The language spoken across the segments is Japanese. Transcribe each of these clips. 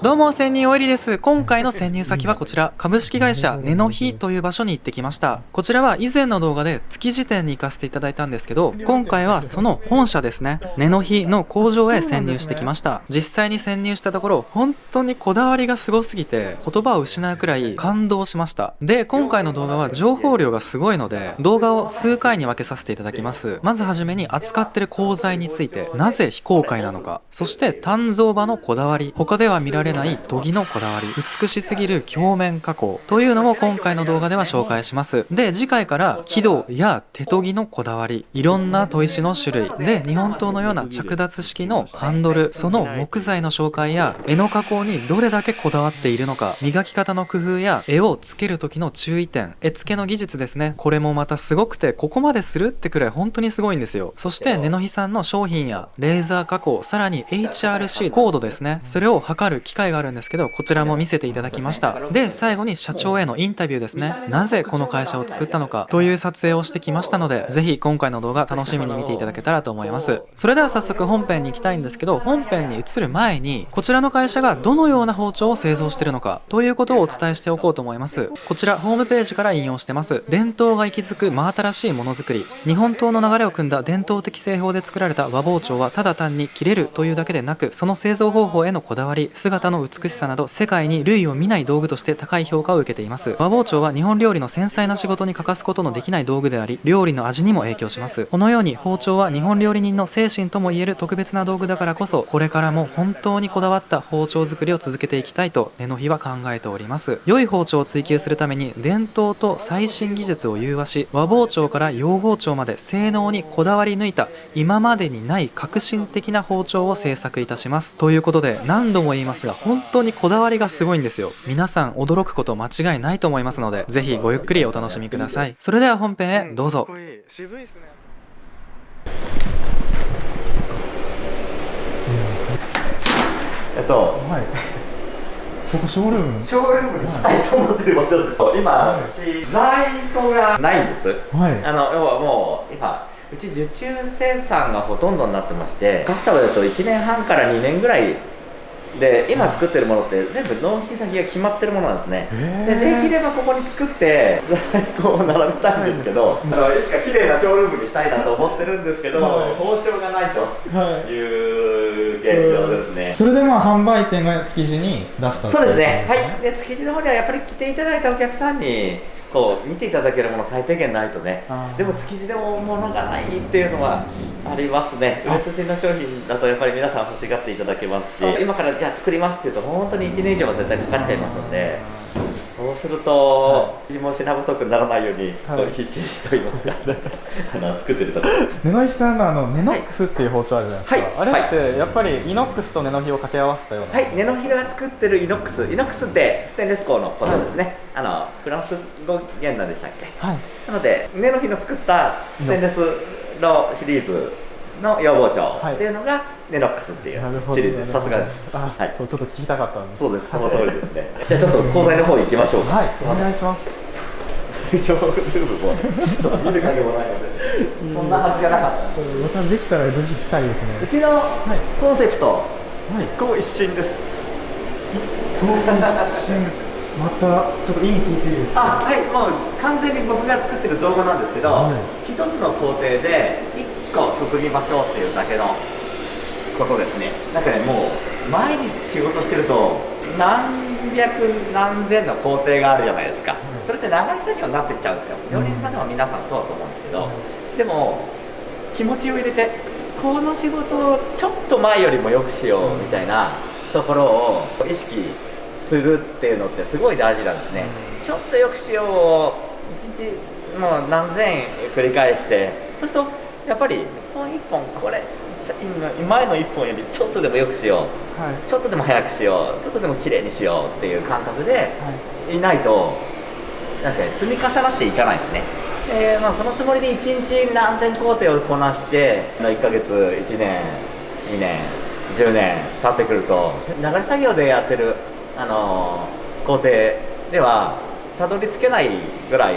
どうも、潜入おいりです。今回の潜入先はこちら、株式会社根の日という場所に行ってきました。こちらは以前の動画で築地店に行かせていただいたんですけど、今回はその本社ですね、根の日の工場へ潜入してきました。実際に潜入したところ、本当にこだわりがすごすぎて、言葉を失うくらい感動しました。で、今回の動画は情報量がすごいので、動画を数回に分けさせていただきます。まずはじめに扱ってる鋼材について、なぜ非公開なのか、そして鍛造場のこだわり、他では見られない研ぎのこだわり、美しすぎる鏡面加工というのも今回の動画では紹介します。で、次回から木戸や手研ぎのこだわり、いろんな砥石の種類で、日本刀のような着脱式のハンドル、その木材の紹介や柄の加工にどれだけこだわっているのか、磨き方の工夫や柄をつける時の注意点、絵付けの技術ですね。これもまたすごくて、ここまでするってくらい本当にすごいんですよ。そして根の日さんの商品やレーザー加工、さらに HRC コードですね、それを測る機械があるんですけど、こちらも見せていただきました。で、最後に社長へのインタビューですね。なぜこの会社を作ったのかという撮影をしてきましたので、ぜひ今回の動画楽しみに見ていただけたらと思います。それでは早速本編に行きたいんですけど、本編に移る前にこちらの会社がどのような包丁を製造しているのかということをお伝えしておこうと思います。こちらホームページから引用してます。伝統が息づく真新しいものづくり、日本刀の流れを組んだ伝統的製法で作られた和包丁はただ単に切れるというだけでなく、その製造方法へのこだわり、姿の美しさなど世界に類を見ない道具として高い評価を受けています。和包丁は日本料理の繊細な仕事に欠かすことのできない道具であり、料理の味にも影響します。このように包丁は日本料理人の精神ともいえる特別な道具だからこそ、これからも本当にこだわった包丁作りを続けていきたいと根の日は考えております。良い包丁を追求するために伝統と最新技術を融和し、和包丁から洋包丁まで性能にこだわり抜いた今までにない革新的な包丁を製作いたします。ということで、何度も言いますが本当にこだわりがすごいんですよ。皆さん驚くこと間違いないと思いますので、ぜひごゆっくりお楽しみください。それでは本編へどうぞ。渋いですね。はい、ここショールームにしたいと思ってる場所です。今、うち在庫がないんです。はい、要はもう今うち受注生産がほとんどになってまして、カスタムだと1年半から2年ぐらいで、今作ってるものって全部納品先が決まってるものなんですね。でできればここに作って在庫を並べたいんですけど、いつか綺麗なショールームにしたいなと思ってるんですけど、包丁がないという現状ですね。それで販売店が築地に出した。そうですね。はい。で、築地の方にはやっぱり来ていただいたお客さんにこう見ていただけるもの最低限ないとね。でも築地でも物がないっていうのはありますね。売れ筋の商品だとやっぱり皆さん欲しがっていただけますし、今からじゃあ作りますっていうと本当に1年以上は絶対かかっちゃいますので。そうすると、もう品不足にならないように、必死と言いますか、作ってるところです。根の日さんのネノックスっていう包丁あるじゃないですか。あれってやっぱりイノックスと根の日を掛け合わせたような。はい、根の日が作ってるイノックスってステンレス鋼のことですね。フランス語源なんでしたっけ。なので根の日の作ったステンレスのシリーズの洋包丁っていうのがネノックスっていうシリーズです。さすがです。はい、そうちょっと聞きたかったんです。そうです、その通りですね。じゃあちょっと鋼材の方行きましょうか。はい、お願いします。ショールームもちょっと見る影もないので、そんなはずがなかった。またできたらぜひ来たいですね。うちのコンセプト、一向一新です。一向一新。またちょっと意味聞いていいですか。はい、もう完全に僕が作ってる造語なんですけど、一つの工程で1個注ぎましょうっていうだけのことですね。なんかね、もう毎日仕事してると何百何千の工程があるじゃないですか。それって長い作業になっていっちゃうんですよ。料理人さんでも皆さんそうだと思うんですけど、でも気持ちを入れてこの仕事をちょっと前よりも良くしようみたいなところを意識するっていうのってすごい大事なんですね。ちょっと良くしようを一日もう何千繰り返して、そうするとやっぱり一本一本これ前の一本よりちょっとでも良くしよう、ちょっとでも早くしよう、ちょっとでも綺麗にしようっていう感覚でいないと、確かに積み重なっていかないですね。そのつもりで1日何千工程をこなして1ヶ月、1年、2年、10年経ってくると、流れ作業でやってる工程ではたどり着けないぐらい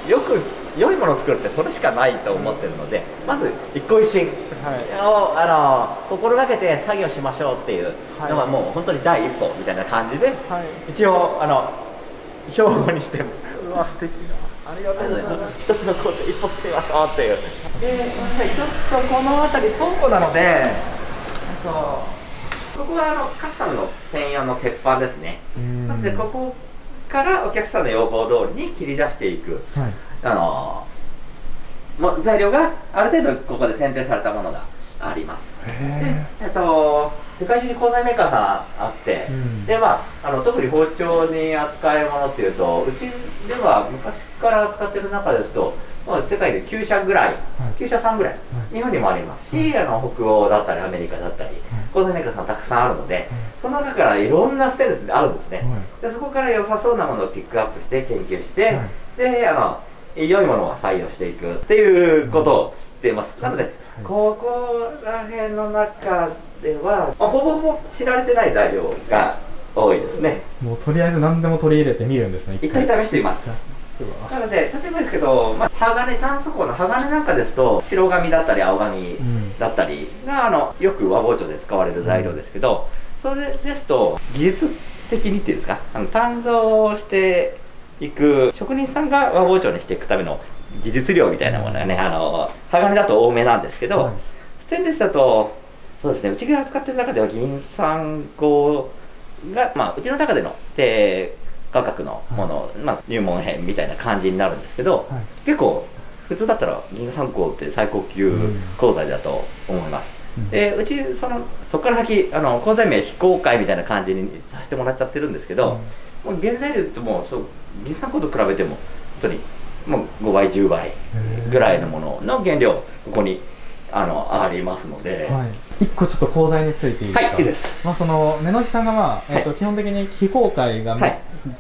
よく良いものを作るってそれしかないと思ってるので、まず一個一心はいを心がけて作業しましょうっていうのはもう本当に第一歩みたいな感じで、はい、一応標語にしてます。うわ素敵だ、ありがとうございます。一つの工程一歩進みましょうっていう。で、ちょっとこの辺り倉庫なので、ここはカスタムの専用の鉄板ですね。なのでここからお客さんの要望通りに切り出していく、はい、もう材料がある程度ここで選定されたものがあります。で、世界中に鋼材メーカーさんあって、で特に包丁に扱えるものっていうと、うちでは昔から扱ってる中ですと、世界で9社ぐらい、9社さんぐらい、日本にもありますし、北欧だったりアメリカだったり、鋼材メーカーさんたくさんあるので、その中からいろんなステンレスであるんですね。でそこから良さそうなものをピックアップして研究して、で良いものを採用していくっていうことをしています。なのでここら辺の中では、ほぼほぼ知られてない材料が多いですね。もうとりあえず何でも取り入れてみるんですね。一回試してみます。なので例えばですけど、鋼、炭素鋼の鋼なんかですと白紙だったり青紙だったりがよく和包丁で使われる材料ですけど、それですと技術的にっていうんですか、鍛造していく職人さんが和包丁にしていくための技術量みたいなものがね、鋼だと多めなんですけど、ステンレスだとそうですね、うちが扱ってる中では銀酸鋼が、うちの中での低価格のもの、入門編みたいな感じになるんですけど、結構普通だったら銀酸鋼って最高級鋼材だと思います。でうちそこから先鋼材名非公開みたいな感じにさせてもらっちゃってるんですけど、もう原材料ってもう銀酸鋼と比べても本当にもう5倍10倍ぐらいのものの原料ここにありますので、一個ちょっと鋼材についていいですか。はい、いいです。その根野さんが基本的に非公開がっ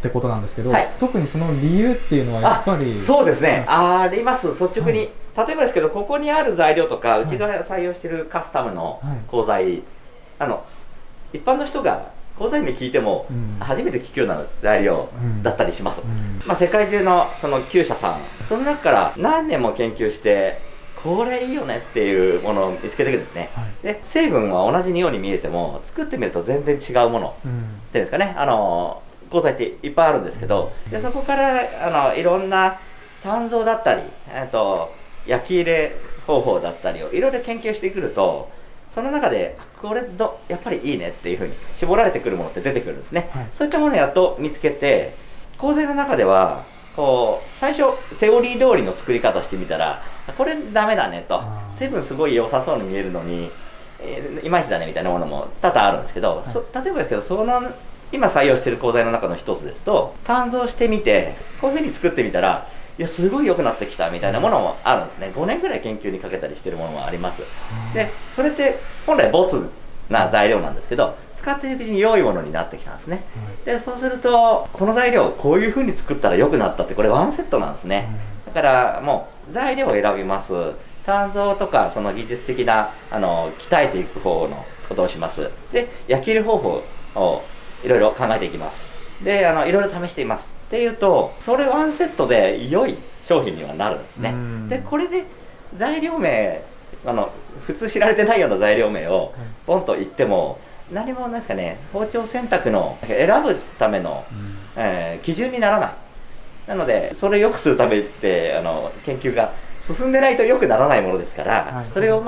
てことなんですけど、特にその理由っていうのはやっぱり。そうですね、あります。率直に、例えばですけど、ここにある材料とかうちが採用しているカスタムの鋼材、一般の人が鋼材名聞いても初めて聞くような材料だったりします。世界中のその9社さん、その中から何年も研究してこれいいよねっていうものを見つけていくんですね。で成分は同じように見えても作ってみると全然違うものっていうんですかね、鋼材っていっぱいあるんですけど、でそこからいろんな鍛造だったり焼き入れ方法だったりをいろいろ研究してくると、その中でこれやっぱりいいねっていうふうに絞られてくるものって出てくるんですね。そういったものをやっと見つけて、鋼材の中では最初セオリー通りの作り方してみたらこれダメだねと、成分すごい良さそうに見えるのに、いまいちだねみたいなものも多々あるんですけど、例えばですけど今採用している鋼材の中の一つですと、鍛造してみてこういうふうに作ってみたらすごい良くなってきたみたいなものもあるんですね。5年ぐらい研究にかけたりしているものもあります。でそれって本来ボツな材料なんですけど、使っているうちに良いものになってきたんですね。でそうするとこの材料をこういうふうに作ったら良くなったって、これワンセットなんですね。だからもう材料を選びます。鍛造とかその技術的な鍛えていく方のことをします。で焼き入れ方法をいろいろ考えていきます。でいろいろ試していますっていうと、それワンセットで良い商品にはなるんですね。でこれで材料名普通知られてないような材料名をポンと言っても何もないですかね、包丁選択の選ぶための、基準にならない。なのでそれを良くするためって研究が進んでないと良くならないものですから、それを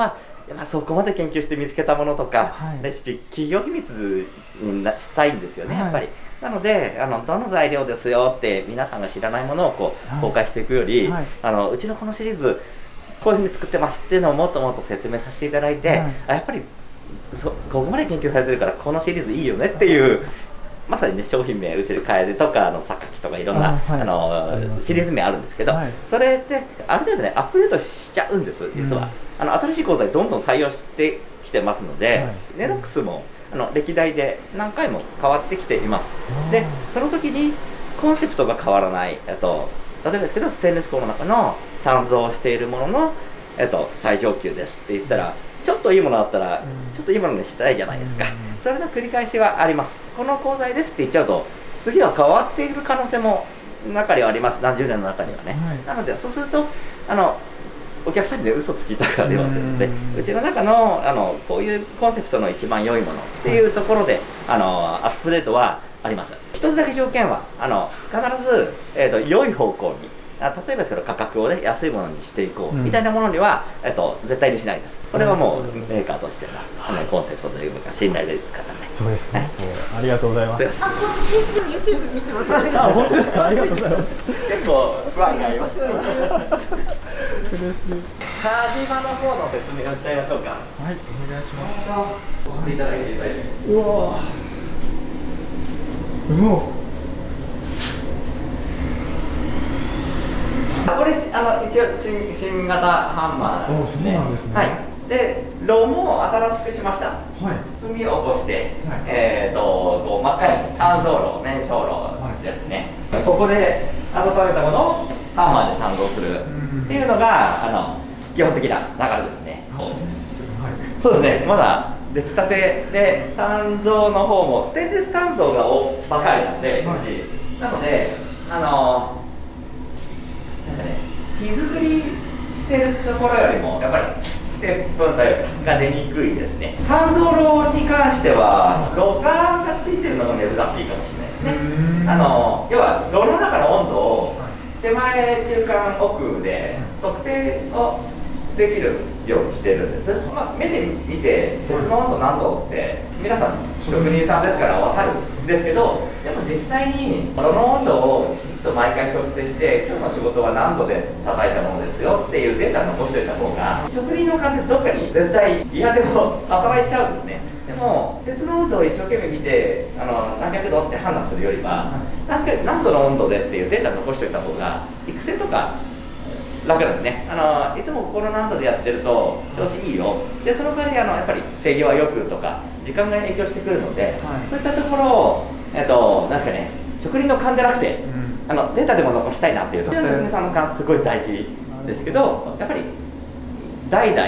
そこまで研究して見つけたものとか、レシピ企業秘密にしたいんですよね、やっぱり。なのでどの材料ですよって皆さんが知らないものを公開していくより、うちのこのシリーズこういうふうに作ってますっていうのをもっともっと説明させていただいて、やっぱりここまで研究されてるからこのシリーズいいよねっていう、まさにね、商品名うちで楓とか榊とかいろんなシリーズ名あるんですけど、それってある程度ねアップデートしちゃうんです。実は新しい鋼材どんどん採用してきてますので、ネロックスも歴代で何回も変わってきています。でその時にコンセプトが変わらない、例えばですけどステンレス鋼の中の鍛造しているものの、最上級ですって言ったら、ちょっといいものあったら、ちょっといいものにしたいじゃないですか。それの繰り返しはあります。この鋼材ですって言っちゃうと次は変わっている可能性も中にはあります、何十年の中にはね、はい、なのでそうするとお客さんに、ね、嘘つきたくありますので、うちの中のこういうコンセプトの一番良いものっていうところでアップデートはあります。一つだけ条件は必ず、良い方向に、例えばですけど価格をね安いものにしていこうみたいなものには、絶対にしないです。これはもうメーカーとしてのコンセプトというか信頼で使ったね。そうですね。ありがとうございます。あ、YouTube 見てます。あ、本当ですか。ありがとうございます。結構不安があります。嬉しい。カーディバの方の説明をしちゃいましょうか。はい、お願いします。持っていただいていいです。うわー。うわ。これ一応新型ハンマーなんですね。そうなんですね。はい。で、炉も新しくしました。はい。炭を起こして、はい、こう真っ赤に炭造炉、燃焼炉ですね。はい、ここで温めたものをハンマーで鍛造するっていうのが基本的な流れですね。はい、そうですね。まだ出来たてで鍛造の方もステンレス鍛造がばかりなんで、うちなので火作りしてるところよりもやっぱりステップが出にくいですね。鍛造炉に関しては炉管がついてるのが珍しいかもしれないですね。要は炉の中の温度を手前中間奥で測定をできるようにしてるんです。目で見て鉄の温度何度って皆さん職人さんですから分かるんですけど、でも実際に炉の温度をきちっと毎回測定して今日の仕事は何度で叩いたものですよっていうデータを残しておいた方が職人の勘でどっかに絶対嫌でも働いちゃうんですね。でも鉄の温度を一生懸命見て何百度って判断するよりは何度の温度でっていうデータを残しておいた方が育成とか楽なんですね。いつもこの難度でやってると調子いいよで、その代わりやっぱり制御はよくとか時間が影響してくるので、そういったところをなんですかね、職人の勘でなくて、データでも残したいなっていう職人さんの勘すごい大事ですけど、やっぱり代々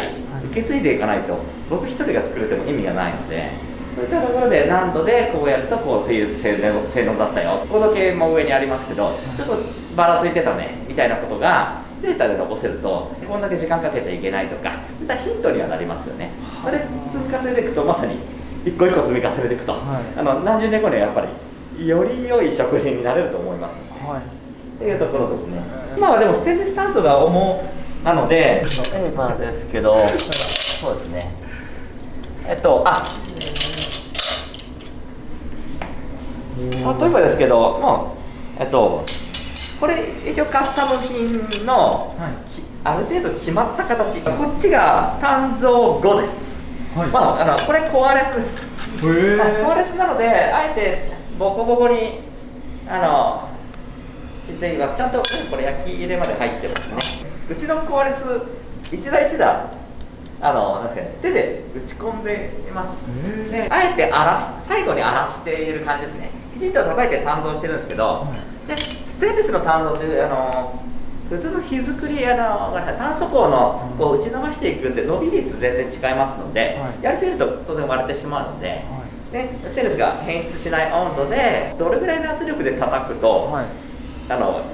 受け継いでいかないと僕一人が作れても意味がないので、そういったところで何度でこうやるとこう性能だったよ、高度計も上にありますけどちょっとばらついてたねみたいなことがデータで残せると、こんだけ時間かけちゃいけないとか、そういったヒントにはなりますよね。それ積み重ねていくと、まさに一個一個積み重ねていくと、何十年後にはやっぱりより良い職人になれると思います。というところですね。今はでもステンレスタントが重なので、例えばですけど、そうですね。例えばですけど、もうこれ一応カスタム品の、ある程度決まった形、こっちが鍛造後です。これコアレスです。コアレスなのであえてボコボコに切っています。ちゃんとこれ焼き入れまで入ってますね。うちのコアレス一台一台確かに手で打ち込んでいます。であえて最後に荒らしている感じですね。きちんと叩いて鍛造してるんですけど、でステンレスの鍛造って普通の火作り炭素鋼のこう打ち伸ばしていくって伸び率全然違いますので、やりすぎると当然割れてしまうので、でステンレスが変質しない温度でどれぐらいの圧力で叩くと、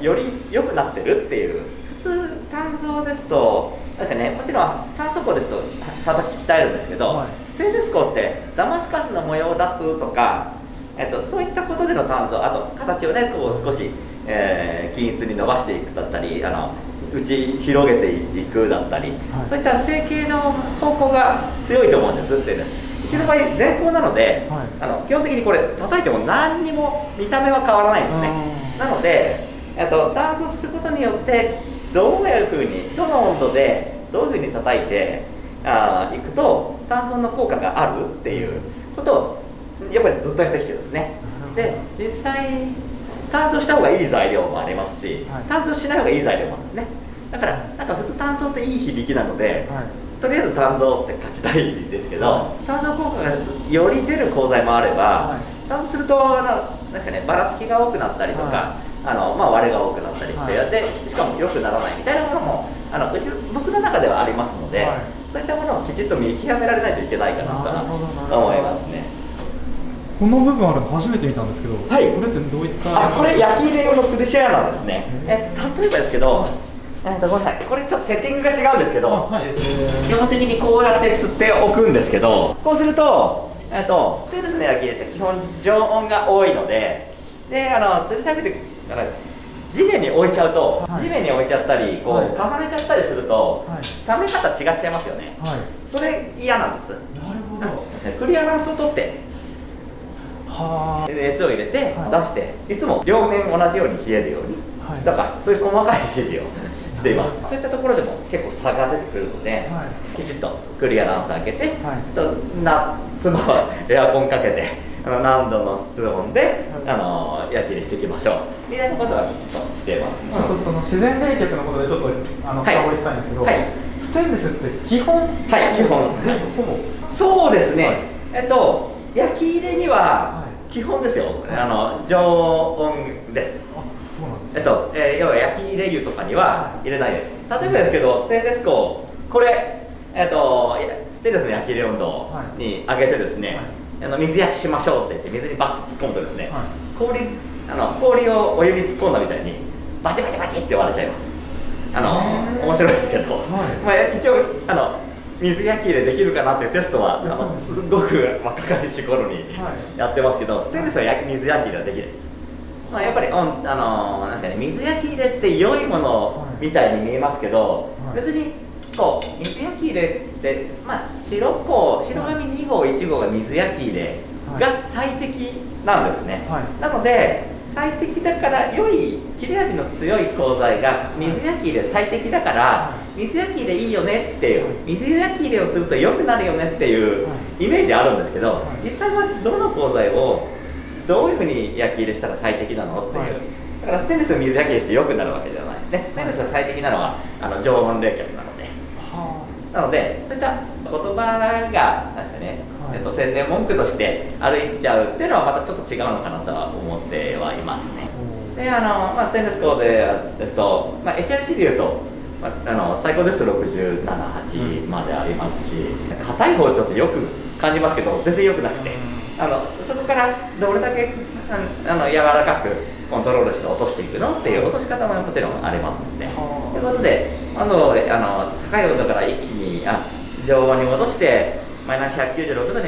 より良くなってるっていう。普通鍛造ですとなんかね、もちろん炭素鋼ですと叩き鍛えるんですけど、ステンレス鋼ってダマスカスの模様を出すとか、そういったことでの鍛造、あと形をねこう少し、均一に伸ばしていくだったり打ち広げていくだったり、そういった成形の方向が強いと思うんですってね。うちの場合全鋼なので、基本的にこれ叩いても何にも見た目は変わらないんですね。なので鍛造することによってどういうふうにどの温度でどういうふうに叩いていくと鍛造の効果があるっていうことをやっぱりずっとやってきてるんですね。で実際鍛造した方がいい材料もありますし、鍛造しない方がいい材料もあるんですね。だからなんか普通鍛造っていい響きなので、とりあえず鍛造って書きたいんですけど、鍛造効果がより出る鋼材もあれば、鍛造するとなんかねばらつきが多くなったりとか、割れが多くなったりして、でしかも良くならないみたいなものも僕の中ではありますので、そういったものをきちっと見極められないといけないかなと思いますね。この部分あるの初めて見たんですけど、はいこれってどういったこれ焼き入れ用の吊るし穴なんですね。例えばですけど、ごめんなさい、これちょっとセッティングが違うんですけど、はい、基本的にこうやって吊っておくんですけど、こうするとステンレスの焼き入れって基本常温が多いので、吊るし上げて地面に置いちゃうと、はい、地面に置いちゃったりこう、はい、重ねちゃったりすると、はい、冷め方違っちゃいますよね、はい、それ嫌なんです。なるほど。クリアランスを取っては熱を入れて出はして、いつも両面同じように冷えるように、はい、だからそういう細かい指示をしています。そういったところでも結構差が出てくるので、はい、きちっとクリアランス開けて、はい、夏場はエアコンかけて何度の室温で、は焼き入れしていきましょうみたいなことはきちっとしています。あとその自然冷却のことでちょっと深掘りしたいんですけど、はい、ステンレスって基本、はい、基本全部ほぼ、そうですね、焼き入れには基本ですよ、常温です。あ、そうなんですね。要は焼き入れ湯とかには入れないです。例えばですけど、ステンレス粉、これ、ステンレスの焼き入れ温度に上げてですね、水焼きしましょうって言って水にバッと突っ込むとですね、氷をお湯に突っ込んだみたいにバチバチバチって割れちゃいます。面白いですけど、一応水焼き入れできるかなっていうテストはすごく若かりし頃にやってますけど、ステンレスは水焼き入れはできないです。やっぱりなんですかね、水焼き入れって良いものみたいに見えますけど、別にこう水焼き入れって白紙2号1号が水焼き入れが最適なんですね。なので最適だから良い切れ味の強い鋼材が水焼き入れ最適だから水焼き入れいいよねっていう、水焼き入れをすると良くなるよねっていうイメージあるんですけど、実際はどの鋼材をどういうふうに焼き入れしたら最適なのっていう、だからステンレスを水焼き入れして良くなるわけではないですね。ステンレスが最適なのは常温冷却なので、なのでそういった言葉がなんですかね、宣伝文句として歩いちゃうっていうのはまたちょっと違うのかなとは思ってはいますね。でステンレス鋼ですと、HRC でいうと、最高ですと67、8までありますし、硬い包丁ってよく感じますけど全然良くなくて、そこからどれだけ柔らかくコントロールして落としていくのっていう落とし方ももちろんありますので、ということで高い温度から一気に常温に戻してマイナス196度に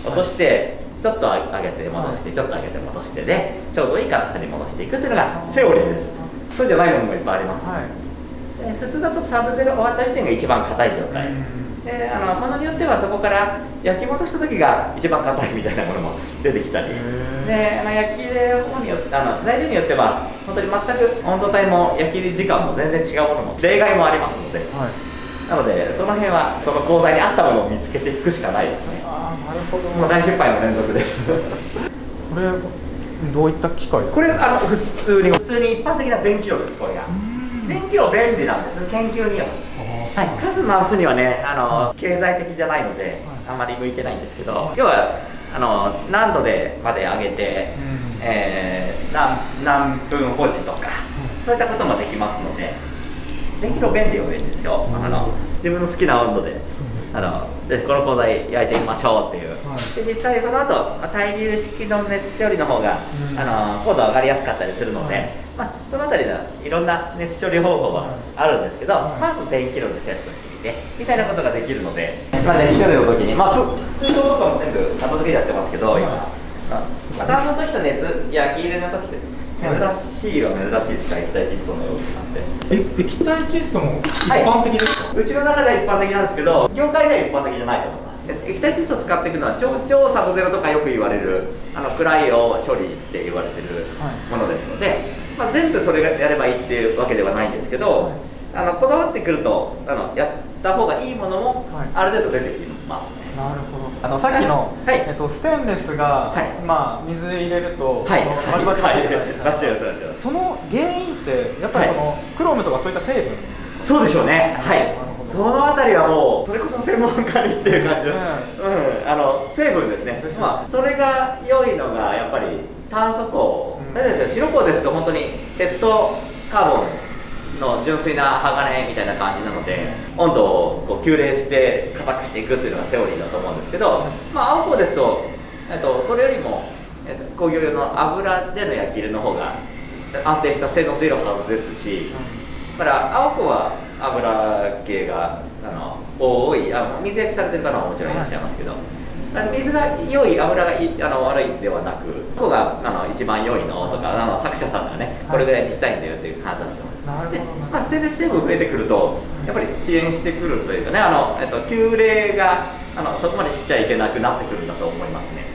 落として、ちょっと上げて戻して、ちょっと上げて戻してでちょうどいい硬さに戻していくっていうのがセオリーです。そうじゃないものもいっぱいあります。普通だとサブゼロ終わった時点が一番硬い状態で、ものによってはそこから焼き戻した時が一番硬いみたいなものも出てきたりで、焼き入れの方によって材料によっては本当に全く温度帯も焼き入れ時間も全然違うものも例外もありますので、なのでその辺はその鋼材に合ったものを見つけていくしかないですね。なるほど。もう大失敗の連続ですこれどういった機械ですか？これ普通に一般的な電気炉です。これが電気炉便利なんです、研究には。数回すにはね、経済的じゃないので、あんまり向いてないんですけど、要は何度でまで上げて、何分保持とか、そういったこともできますので、電気炉便利ですよ。自分の好きな温度でこの鋼材焼いてみましょうっていう、で実際その後対流式の熱処理の方が高度上がりやすかったりするので、そのあたりのいろんな熱処理方法はあるんですけど、まず電気炉でテストしてみてみたいなことができるので、熱処理の時に通常とかも全部後付けでやってますけど、今炭素とした熱焼き入れの時って珍しいは珍しいですか？液体窒素のようになって。液体窒素も一般的ですか？うちの中では一般的なんですけど、業界では一般的じゃないと思います。液体窒素を使っていくのは超サブゼロとかよく言われるクライオ処理って言われてるものですので、全部それがやればいいっていうわけではないんですけど、こだわってくるとやった方がいいものもある程度出てきますね。なるほど。さっきの、ステンレスが、水入れると、バチバチバチってなるじゃないですか。その原因ってやっぱりクロムとかそういった成分ですか？そうでしょうね。そのあたりはもうそれこそ専門家にっていう感じです。成分ですね。それが良いのがやっぱり炭素鋼、白鋼ですと本当に鉄とカーボンの純粋な鋼みたいな感じなので、温度を急冷して硬くしていくっていうのがセオリーだと思うんですけど、青鋼ですとそれよりも、工業用の油での焼き入れの方が安定した性能出るはずですし、だから青子は油系が多い、水焼きされてる方ももちろんいらっしゃいますけど、水が良い、油が悪いんではなく、ここが一番良いのとか、作者さんがね、これぐらいにしたいんだよっていう話をしてます。で、ステンレス成分増えてくると、やっぱり遅延してくるというかね、急冷がそこまでしちゃいけなくなってくるんだと思いますね。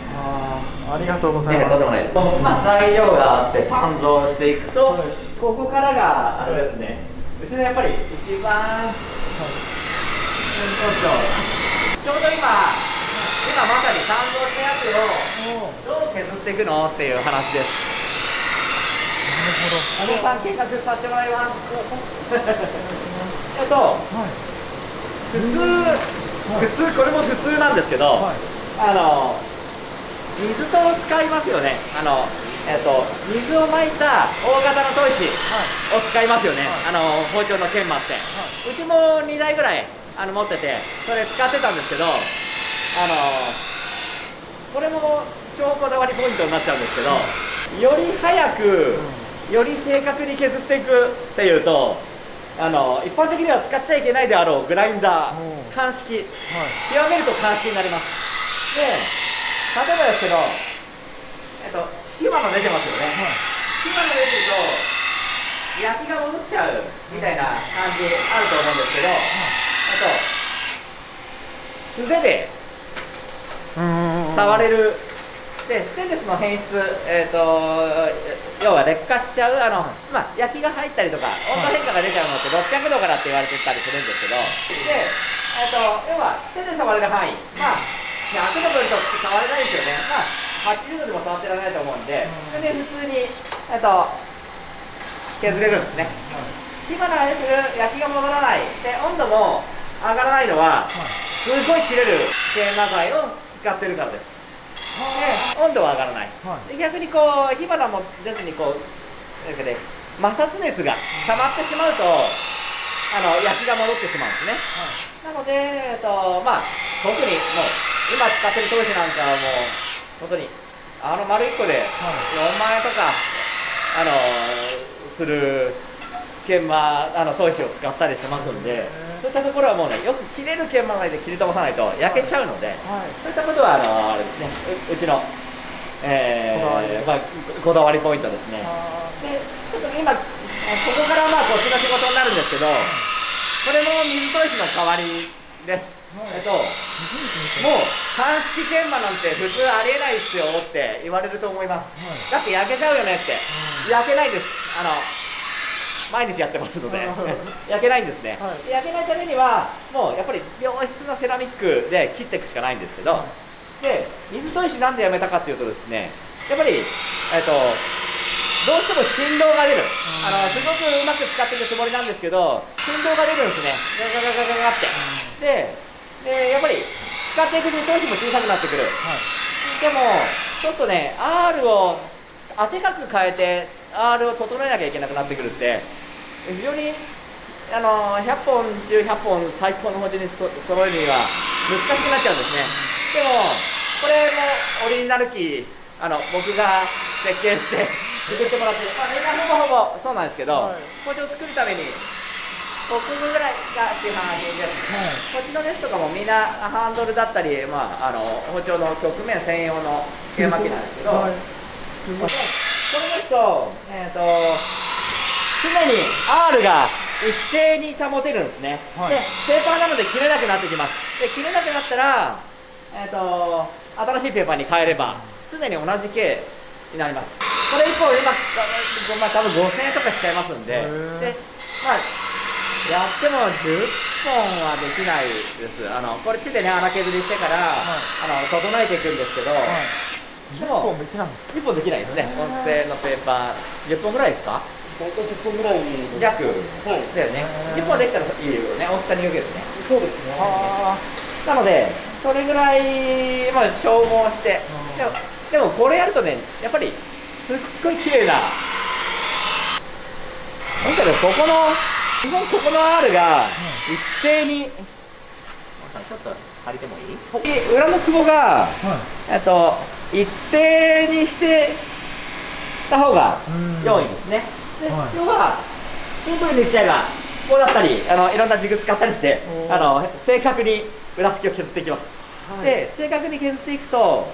ありがとうございます。とんでもないです。材料があって誕生していくと、ここからがですね、うちのやっぱり一番、ちょうど今まさに誕生したやつをどう削っていくのっていう話です。なるほど。見学させてもらいます。普通これも普通なんですけど、水と使いますよね。水をまいた大型の砥石を使いますよね。包丁の研磨って、うちも2台ぐらい持ってて、それ使ってたんですけど、これも超こだわりポイントになっちゃうんですけど、より早く、より正確に削っていくっていうと、一般的には使っちゃいけないであろうグラインダー、鑑識、極めると鑑識になります。で、例えばですけど、火花出てますよね。火花出てると焼きが戻っちゃうみたいな感じあると思うんですけど、素手で触れる。で、ステンレスの変質、要は劣化しちゃう、焼きが入ったりとか、温度変化が出ちゃうのって600度からって言われてたりするんですけど、で、要は手で触れる範囲、100度と触れないですよね。80度でも触ってられないと思うんで、それで普通に、削れるんですね。火花が出てる、焼きが戻らない、で、温度も上がらないのは、すごい切れる研磨剤を使ってるからです。で、温度は上がらない。で、逆にこう火花も出ずに摩擦熱が溜まってしまうと焼きが戻ってしまうんですね。なので、特にもう今使ってる砥石なんかはもう本当に丸1個で4万円とかする研磨砥石を使ったりしますんで、そういったところはもうね、よく切れる研磨剤で切り飛ばさないと焼けちゃうので、そういったことはあれですね、うちの、こだわりポイントですね。で、ちょっと今ここからこっちの仕事になるんですけど、これも水砥石の代わりです。もう鑑識研磨なんて普通ありえないっすよって言われると思います。だって焼けちゃうよねって。焼けないです。毎日やってますので焼けないんですね。焼けないためにはもうやっぱり良質なセラミックで切っていくしかないんですけど、で、水砥石なんでやめたかっていうとですね、やっぱりどうしても振動が出る。すごくうまく使ってるつもりなんですけど、振動が出るんですね。ガガガガガガって。で、やっぱり使っていくうちに砥石も小さくなってくる。でもちょっとね、R を当て角変えて R を整えなきゃいけなくなってくるって、非常に100本中100本最高の包丁に揃えるには難しくなっちゃうんですね。でもこれもオリジナルキー僕が設計して作ってもらって、メーカーほぼそうなんですけど、包丁を作るために5分ぐらいがっていう話です。こっちのレスとかもみんなハンドルだったり、包丁の曲面専用の研磨機なんですけど、これですと、常に R が一定に保てるんですね。で、ペーパーなので切れなくなってきます。で、切れなくなったら、新しいペーパーに変えれば常に同じ径になります。これ以降今多分5000円とかしちゃいますんで、やっても10本はできないです。これ手でね、穴削りしてから、整えていくんですけど、10本できないんですか？ 10本できないですね。音声のペーパー10本ぐらいですか？大体10本ぐらい弱だよね。10本できたらいいよね。大きさによけるね。そうですね。なのでそれぐらい消耗して、でもこれやるとね、やっぱりすっごい綺麗な。なんかね、基本ここの R が一斉に、ちょっと借りてもいい？裏の久保が、一定にしてた方が良いんですね。で、要はシンプルにしちゃえばこうだったりいろんな軸使ったりして正確に裏付きを削っていきます。で正確に削っていくと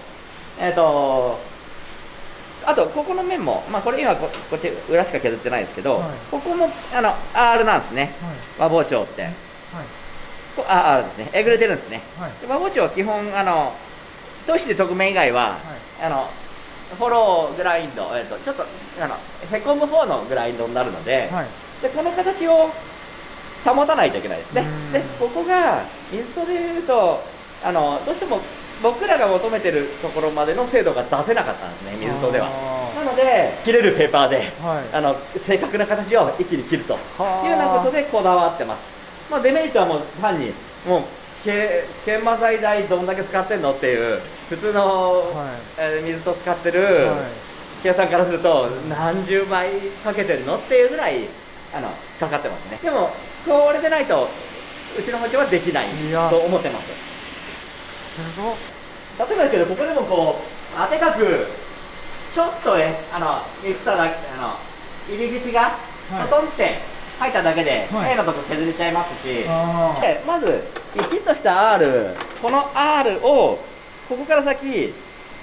あとここの面も、これ今こっち裏しか削ってないですけど、ここもR なんですね、和包丁って、R ですね、えぐれてるんですね。和包丁は基本砥石で研ぐ面以外は、フォローグラインド、ちょっとへこむ方のグラインドになるので、でこの形を保たないといけないですね。でここが水戸でいうとどうしても僕らが求めてるところまでの精度が出せなかったんですね、水戸では。なので切れるペーパーで、正確な形を一気に切るというようなことでこだわってます。デメリットはもう単にもう研磨剤代どんだけ使ってんのっていう普通の、水と使ってる計算からすると何十倍かけてるのっていうぐらいかかってますね。でもこれでないとうちの包丁はできないと思ってます。すごっ。例えばですけど、ここでもこう当てかくちょっとミキサーだけ入り口がトトンって入っただけで A のとこ削れちゃいますし、でまずピチッとした R、 この R をここから先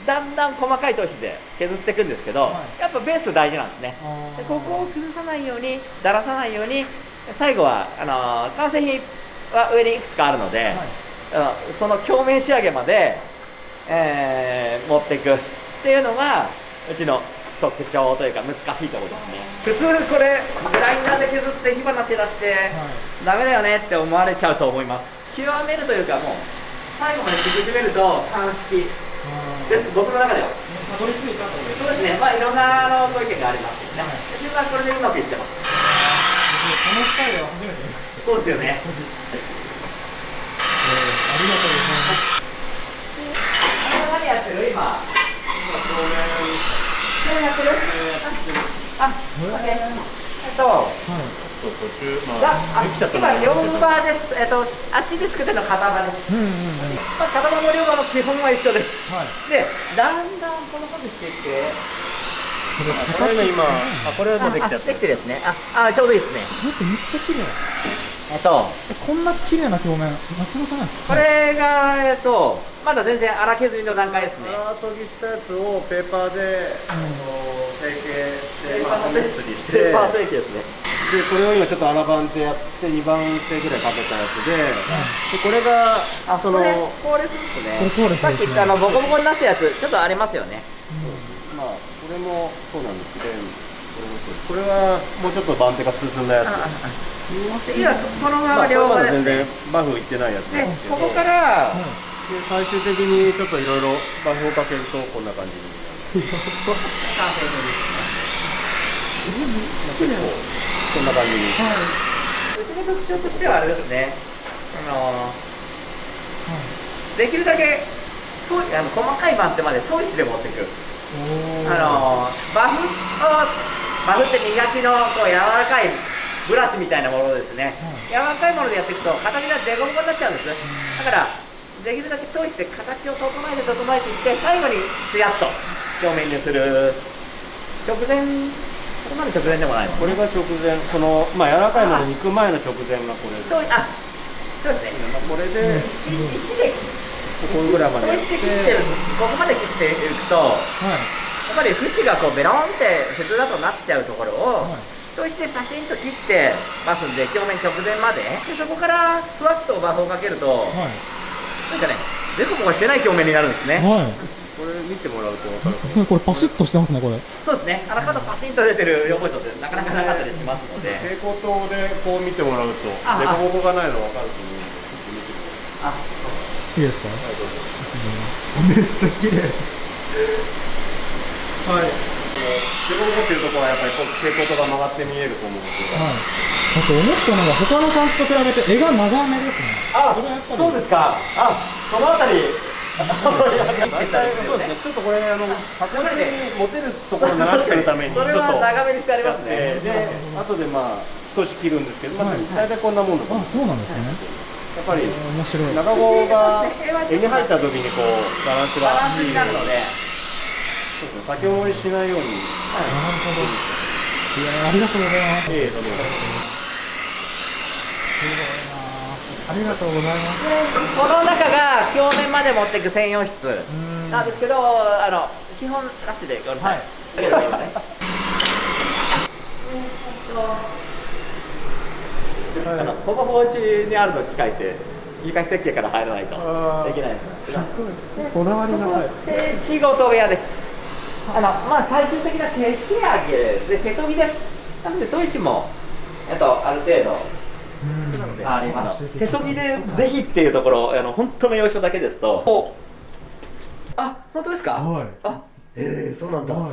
だんだん細かい砥石で削っていくんですけど、やっぱベース大事なんですね。でここを崩さないようにだらさないように最後は完成品は上にいくつかあるので、その鏡面仕上げまで、持っていくっていうのがうちの特徴というか難しいところですね。普通これグラインダーで削って火花散らしてダメだよねって思われちゃうと思います。極めるというかもう最後まで縮めると鑑識です、僕の中では。たどり着いたと思います。そうですね、いろんなご意見がありますよね。自分はこれでうまくいってます。このスタイルは初めて見ました。そうですよね。ありがとうございます。何やってる今？今やってる？途中今両刃です。あっちで作ってるのは片刃です。片刃も両刃の基本は一緒です。で、だんだんこのことしていって、これが今これはもうできちゃってできてるやつね。ちょうどいいですね。めっちゃ綺麗。こんな綺麗な表面なかなかないですか？これがまだ全然粗削りの段階ですね。粗研ぎしたやつをペーパーで成形して骨すりしてペーパー成形ですね。でこれを今ちょっと粗番手やって2番手ぐらいかけたやつで、これがこれですね。さっき言ったボコボコになったやつちょっとありますよね。これもそうなんですけど、これはもうちょっと番手が進んだやつ。今このまま両方で全然バフいってないやつなんですけど、ここから最終的にちょっといろいろバフをかけるとこんな感じになる。完成ですね。こんな感じに。うちの特徴としてはあれですね。できるだけ細かい番手まで砥石で持っていく。バフって磨きの柔らかいブラシみたいなものですね。柔らかいものでやっていくと形がデコボコになっちゃうんです。だからできるだけ砥石で形を整えていって最後にツヤっと表面にする。直前、そこまで直前でもないの。これが直前、柔らかいものに行く前の直前がこれで。そうですね。これで石でここぐらいまでやって、ここまで切っていくと、やっぱり縁がベロンって普通だとなっちゃうところを、砥石でパシンと切ってますんで、表面直前まで。そこからふわっとバフをかけると、なんかね、デコボコしてない表面になるんですね。これ見てもらうと分かるかこれパシッとしてますね、これ。そうですね。角パシンと出てる横糸ってなかなかなかったりしますので。蛍光灯でこう見てもらうと、デコボコがないの分かると思うんで、ちょっと見てもらう。いいですか？めっちゃ綺麗。デコボコっていうところはやっぱり蛍光灯が曲がって見えると思うんですよ。あと思ったのが他の産地と比べて絵が長めですね。そうですか。そのあたり。大体そうですね。ちょっとこれ箱根に持てるところを流すためにちょっと長めにしてありますね。で、後で少し切るんですけど、大体こんなもんだと思う。そうなんですね。やっぱり面白い。長棒が絵に入った時にバランスがいいので、先思いしないように。なるほど。いやありがとうございます。ありがとうございます。この中が表面まで持っていく専用室なんですけど、基本なしでごめんなさい。だけど今ね。ほぼほぼうちにあるの機械って床設計から入らないとできないんですけど。こだわりがはい。で仕事部屋です。まあ最終的な手仕上げですね。手研ぎです。なので砥石もある程度。あります。手研ぎでぜひっていうところ、本当の要所だけですと、あ、本当ですか？はい。あ、そうなんだ。はい